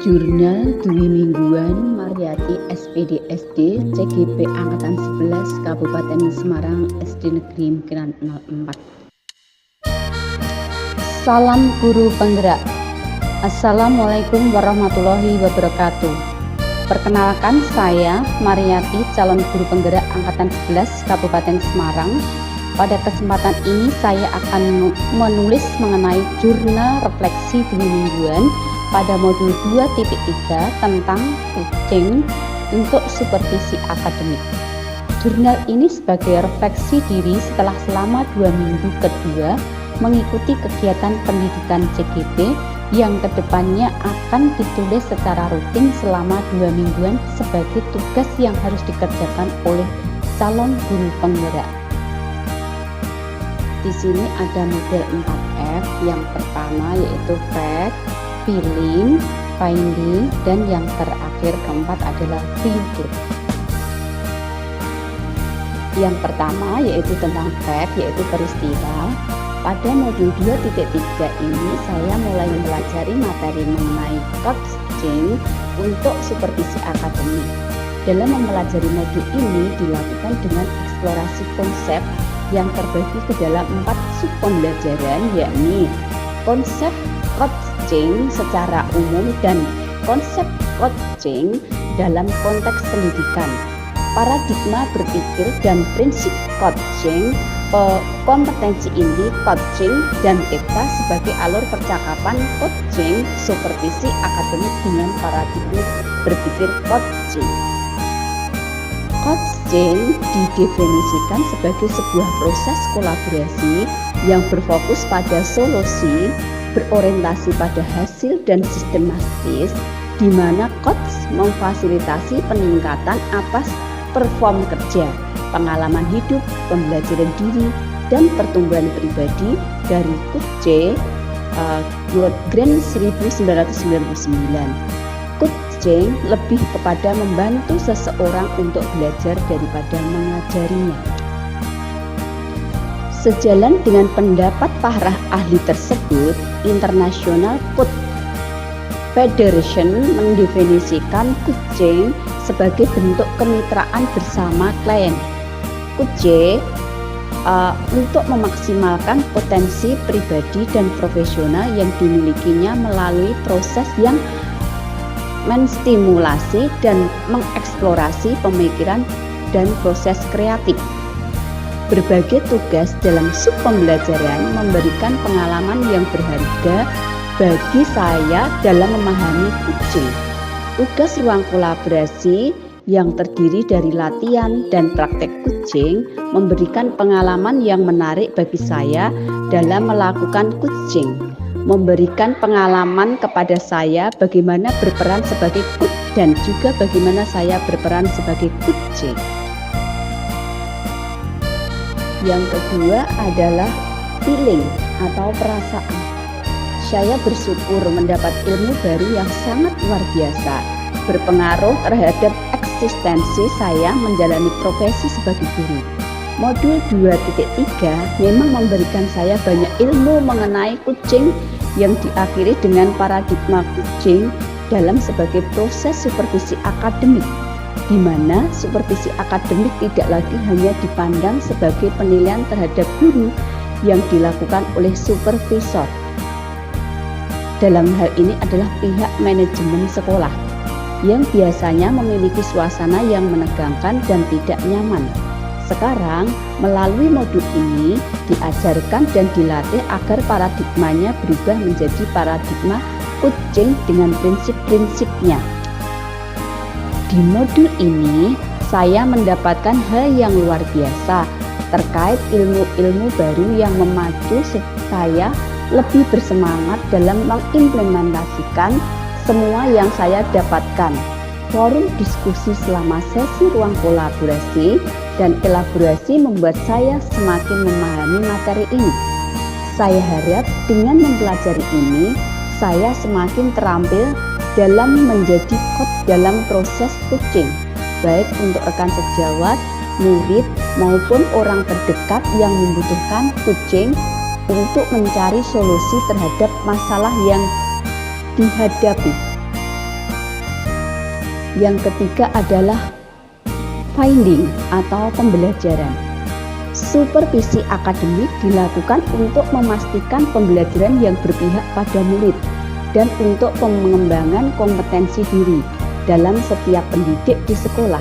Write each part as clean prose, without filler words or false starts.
Jurnal Dwi Mingguan Mariyati SPD SD CGP Angkatan 11 Kabupaten Semarang SD Negeri Mungkinan 04. Salam Guru Penggerak. Assalamualaikum warahmatullahi wabarakatuh. Perkenalkan, saya Mariyati, calon guru penggerak Angkatan 11 Kabupaten Semarang. Pada kesempatan ini saya akan menulis mengenai jurnal refleksi Dwi Mingguan pada modul 2.3 tentang kucing untuk supervisi akademik. Jurnal ini sebagai refleksi diri setelah selama 2 minggu kedua mengikuti kegiatan pendidikan CGP yang kedepannya akan ditulis secara rutin selama 2 mingguan sebagai tugas yang harus dikerjakan oleh calon guru penggerak. Di sini ada model 4F. Yang pertama yaitu fact, feeling, finding, dan yang terakhir keempat adalah thinking. Yang pertama yaitu tentang fact, yaitu peristiwa. Pada modul 2.3 ini saya mulai mempelajari materi mengenai coaching untuk supervisi akademik. Dalam mempelajari modul ini dilakukan dengan eksplorasi konsep yang terbagi ke dalam 4 sub pembelajaran, yakni konsep coaching secara umum dan konsep coaching dalam konteks pendidikan, paradigma berpikir dan prinsip coaching, kompetensi inti coaching, dan ETA sebagai alur percakapan coaching, supervisi akademik dengan paradigma berpikir coaching. Coaching didefinisikan sebagai sebuah proses kolaborasi yang berfokus pada solusi, berorientasi pada hasil dan sistematis, di mana coach memfasilitasi peningkatan atas perform kerja, pengalaman hidup, pembelajaran diri, dan pertumbuhan pribadi dari Coach Grand 1999. Coaching lebih kepada membantu seseorang untuk belajar daripada mengajarinya. Sejalan dengan pendapat para ahli tersebut, International Coach Federation mendefinisikan coaching sebagai bentuk kemitraan bersama klien. Coach untuk memaksimalkan potensi pribadi dan profesional yang dimilikinya melalui proses yang menstimulasi dan mengeksplorasi pemikiran dan proses kreatif. Berbagai tugas dalam sub pembelajaran memberikan pengalaman yang berharga bagi saya dalam memahami coaching. Tugas ruang kolaborasi yang terdiri dari latihan dan praktek coaching memberikan pengalaman yang menarik bagi saya dalam melakukan coaching, memberikan pengalaman kepada saya bagaimana berperan sebagai coach dan juga bagaimana saya berperan sebagai coaching. Yang kedua adalah feeling atau perasaan. Saya bersyukur mendapat ilmu baru yang sangat luar biasa, berpengaruh terhadap eksistensi saya menjalani profesi sebagai guru. Modul 2.3 memang memberikan saya banyak ilmu mengenai coaching yang diakhiri dengan paradigma coaching dalam sebagai proses supervisi akademik, di mana supervisi akademik tidak lagi hanya dipandang sebagai penilaian terhadap guru yang dilakukan oleh supervisor. Dalam hal ini adalah pihak manajemen sekolah yang biasanya memiliki suasana yang menegangkan dan tidak nyaman. Sekarang, melalui modul ini diajarkan dan dilatih agar paradigmanya berubah menjadi paradigma coaching dengan prinsip-prinsipnya. Di modul ini, saya mendapatkan hal yang luar biasa terkait ilmu-ilmu baru yang memacu saya lebih bersemangat dalam mengimplementasikan semua yang saya dapatkan. Forum diskusi selama sesi ruang kolaborasi dan elaborasi membuat saya semakin memahami materi ini. Saya harap dengan mempelajari ini, saya semakin terampil dalam menjadi coach dalam proses coaching, baik untuk rekan sejawat, murid, maupun orang terdekat yang membutuhkan coaching untuk mencari solusi terhadap masalah yang dihadapi. Yang ketiga adalah finding atau pembelajaran. Supervisi akademik dilakukan untuk memastikan pembelajaran yang berpihak pada murid dan untuk pengembangan kompetensi diri dalam setiap pendidik di sekolah.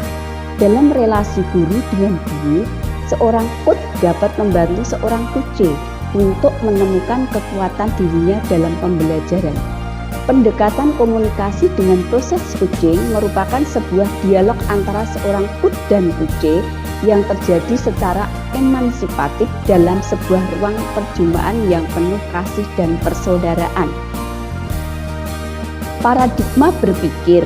Dalam relasi guru dengan guru, seorang coach dapat membantu seorang coach untuk menemukan kekuatan dirinya dalam pembelajaran. Pendekatan komunikasi dengan proses coaching merupakan sebuah dialog antara seorang coach dan coach yang terjadi secara emansipatif dalam sebuah ruang perjumpaan yang penuh kasih dan persaudaraan. Paradigma berpikir.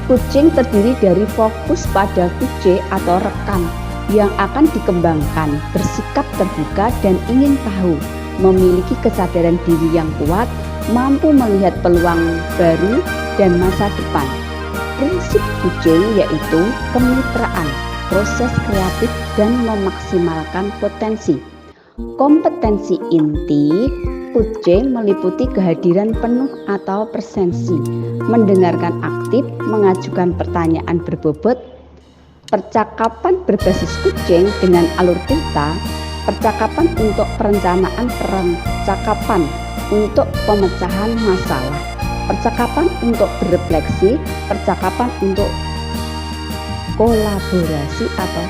Coaching terdiri dari fokus pada coach atau rekan yang akan dikembangkan, bersikap terbuka dan ingin tahu, memiliki kesadaran diri yang kuat, mampu melihat peluang baru dan masa depan. Prinsip coaching yaitu kemitraan, proses kreatif dan memaksimalkan potensi. Kompetensi inti coaching meliputi kehadiran penuh atau presensi, mendengarkan aktif, mengajukan pertanyaan berbobot, percakapan berbasis coaching dengan alur cerita, percakapan untuk perencanaan percakapan untuk pemecahan masalah, percakapan untuk berefleksi, percakapan untuk kolaborasi atau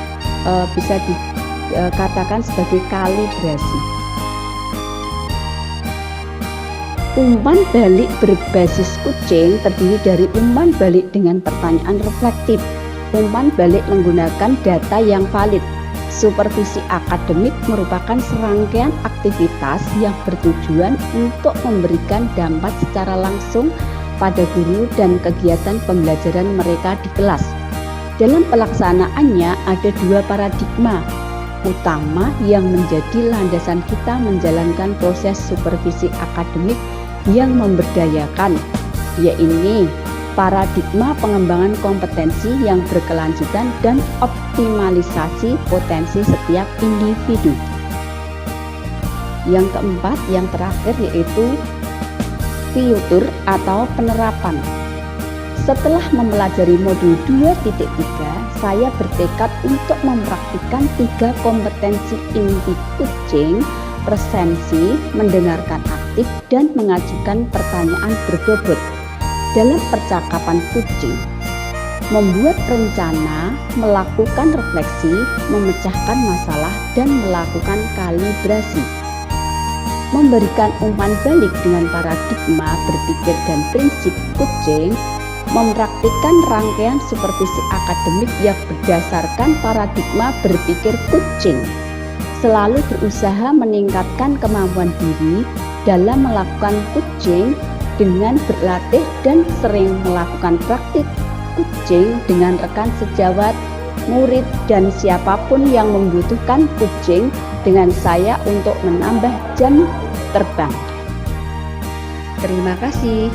bisa dikatakan sebagai kalibrasi. Umpan balik berbasis coaching terdiri dari umpan balik dengan pertanyaan reflektif, umpan balik menggunakan data yang valid. Supervisi akademik merupakan serangkaian aktivitas yang bertujuan untuk memberikan dampak secara langsung pada guru dan kegiatan pembelajaran mereka di kelas. Dalam pelaksanaannya ada dua paradigma utama yang menjadi landasan kita menjalankan proses supervisi akademik yang memberdayakan, yaitu paradigma pengembangan kompetensi yang berkelanjutan dan optimalisasi potensi setiap individu. Yang keempat, yang terakhir yaitu fitur atau penerapan. Setelah mempelajari modul 2.3, saya bertekad untuk mempraktikkan 3 kompetensi inti coaching: presensi, mendengarkan aktif, dan mengajukan pertanyaan berbobot. Dalam percakapan coaching, membuat rencana, melakukan refleksi, memecahkan masalah, dan melakukan kalibrasi. Memberikan umpan balik dengan paradigma berpikir dan prinsip coaching, mempraktikkan rangkaian supervisi akademik yang berdasarkan paradigma berpikir coaching. Selalu berusaha meningkatkan kemampuan diri dalam melakukan coaching dengan berlatih dan sering melakukan praktik coaching dengan rekan sejawat, murid, dan siapapun yang membutuhkan coaching dengan saya untuk menambah jam terbang. Terima kasih.